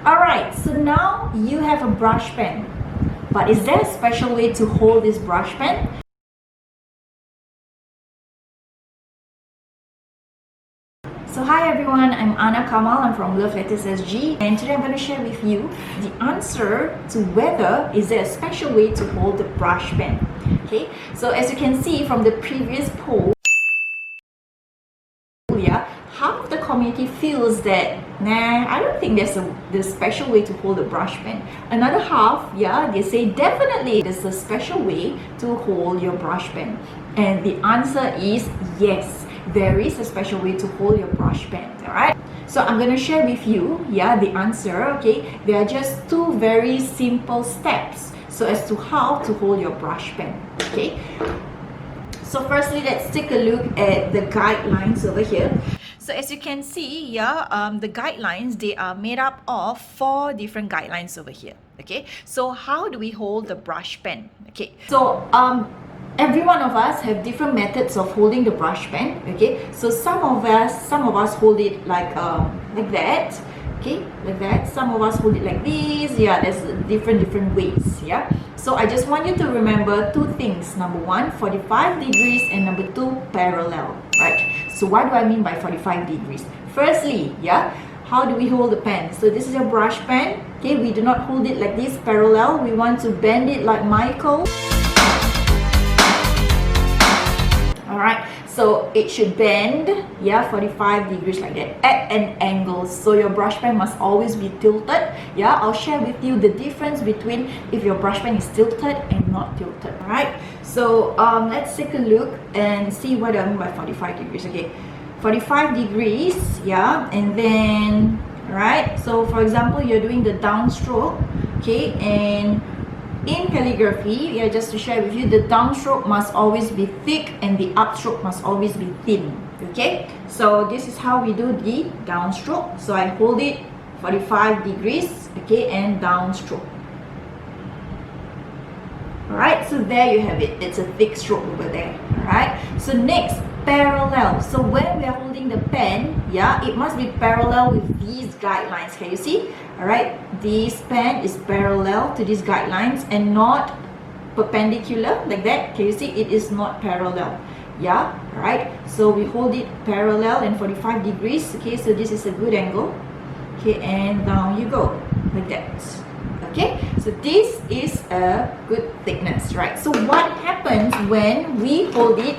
Alright, so now you have a brush pen. But is there a special way to hold this brush pen? So hi everyone, I'm Anna Kamal, I'm from Love Letters SG, and today I'm going to share with you the answer to whether is there a special way to hold the brush pen. Okay, so as you can see from the previous poll, half of the community feels that I don't think there's a special way to hold a brush pen. Another half, they say definitely there's a special way to hold your brush pen. And the answer is yes, there is a special way to hold your brush pen. Alright, so I'm going to share with you the answer. Okay, there are just two very simple steps so as to how to hold your brush pen. Okay, so firstly, let's take a look at the guidelines over here. So as you can see, the guidelines, they are made up of 4 different guidelines over here. Okay, so how do we hold the brush pen? Okay, so every one of us have different methods of holding the brush pen. Okay, so some of us hold it like that. Okay, like that. Some of us hold it like this. There's different ways. So I just want you to remember 2 things. Number 1, 45 degrees, and number 2, parallel. Right? So what do I mean by 45 degrees? Firstly, how do we hold the pen? So this is your brush pen. Okay, we do not hold it like this parallel. We want to bend it like Michael. Alright, so it should bend 45 degrees like that at an angle. So your brush pen must always be tilted. I'll share with you the difference between if your brush pen is tilted and not tilted. Alright, so let's take a look and see what I mean by 45 degrees. Okay, 45 degrees, and then right, so for example, you're doing the downstroke. Okay, and in calligraphy, just to share with you, the downstroke must always be thick and the upstroke must always be thin. Okay, so this is how we do the downstroke. So I hold it 45 degrees, okay, and downstroke. Alright, so there you have it. It's a thick stroke over there. Alright, so next, parallel. So when we are holding the pen, it must be parallel with these guidelines. Can you see? Alright, this pen is parallel to these guidelines and not perpendicular like that. Can you see? It is not parallel. Right, so we hold it parallel and 45 degrees. Okay, so this is a good angle. Okay, and down you go like that. Okay, so this is a good thickness, right? So what happens when we hold it,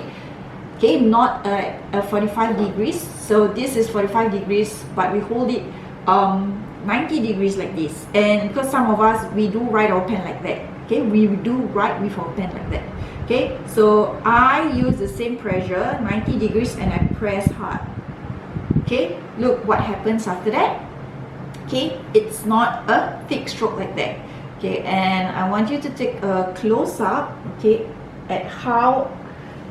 okay, not a 45 degrees? So this is 45 degrees, but we hold it 90 degrees like this. And because some of us, we do write our pen like that. Okay, we do write with our pen like that. Okay, so I use the same pressure, 90 degrees, and I press hard. Okay, look what happens after that. Okay, it's not a thick stroke like that. Okay, and I want you to take a close up, okay, at how,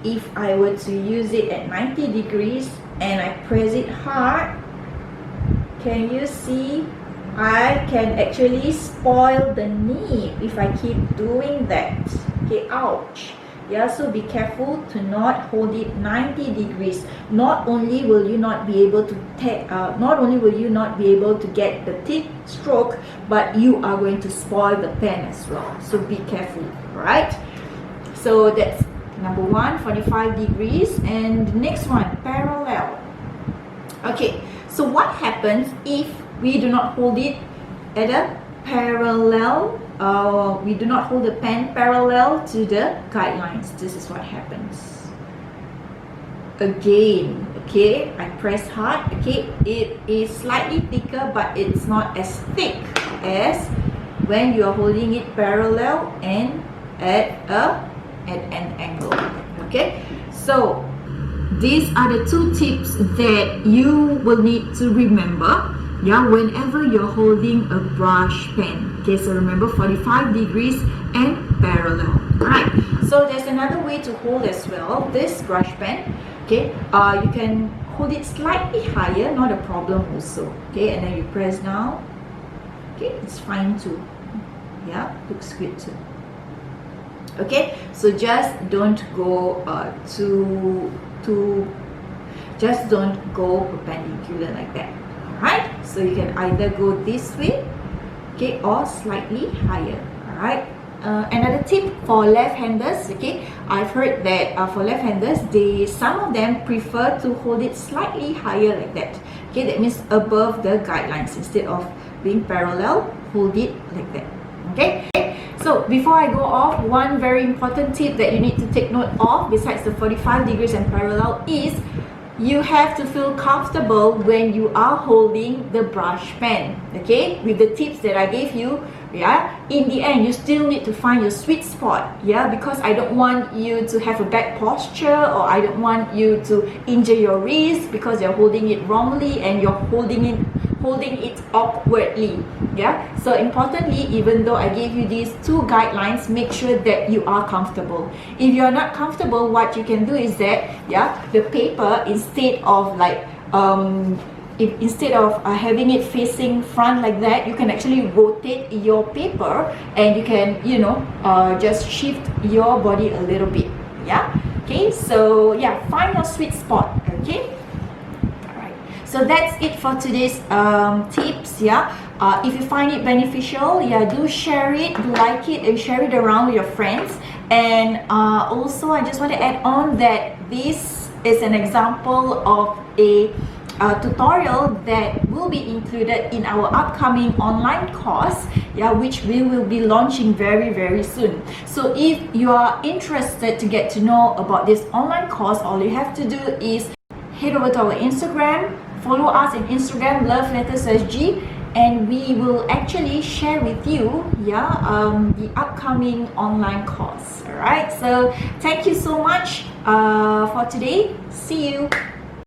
if I were to use it at 90 degrees and I press it hard, can you see? I can actually spoil the nib if I keep doing that. Okay, ouch. So be careful to not hold it 90 degrees. Not only will you not be able to get the thick stroke, but you are going to spoil the pen as well. So be careful, right? So that's number 1, 45 degrees, and the next one, parallel. Okay, so what happens if we do not hold it at a parallel? We do not hold the pen parallel to the guidelines. This is what happens. Again, okay, I press hard. Okay, it is slightly thicker, but it's not as thick as when you are holding it parallel and at an angle. Okay, so these are the 2 tips that you will need to remember whenever you're holding a brush pen. Okay, so remember 45 degrees and parallel. Alright, so there's another way to hold as well this brush pen. Okay, you can hold it slightly higher, not a problem also. Okay, and then you press down. Okay, it's fine too. Looks good too. Okay, so just don't go just don't go perpendicular like that. Alright, so you can either go this way okay, or slightly higher. All right. Another tip for left-handers, okay, I've heard that for left-handers, some of them prefer to hold it slightly higher like that. Okay, that means above the guidelines. Instead of being parallel, hold it like that. Okay. So before I go off, one very important tip that you need to take note of besides the 45 degrees and parallel is you have to feel comfortable when you are holding the brush pen. Okay, with the tips that I gave you, yeah, in the end you still need to find your sweet spot, yeah, because I don't want you to have a bad posture, or I don't want you to injure your wrist because you're holding it wrongly and you're holding it awkwardly. Yeah, so importantly, even though I gave you these two guidelines, make sure that you are comfortable. If you're not comfortable, what you can do is that, yeah, the paper, instead of like instead of having it facing front like that, you can actually rotate your paper and you can, you know, just shift your body a little bit. Yeah, okay, so yeah, find your sweet spot. Okay, so that's it for today's tips. Yeah, if you find it beneficial, yeah, do share it, do like it, and share it around with your friends. And also, I just want to add on that this is an example of a tutorial that will be included in our upcoming online course, yeah, which we will be launching very, very soon. So if you are interested to get to know about this online course, all you have to do is head over to our Instagram, follow us on Instagram, LoveLettersSG, and we will actually share with you, yeah, the upcoming online course. All right, so thank you so much for today. See you.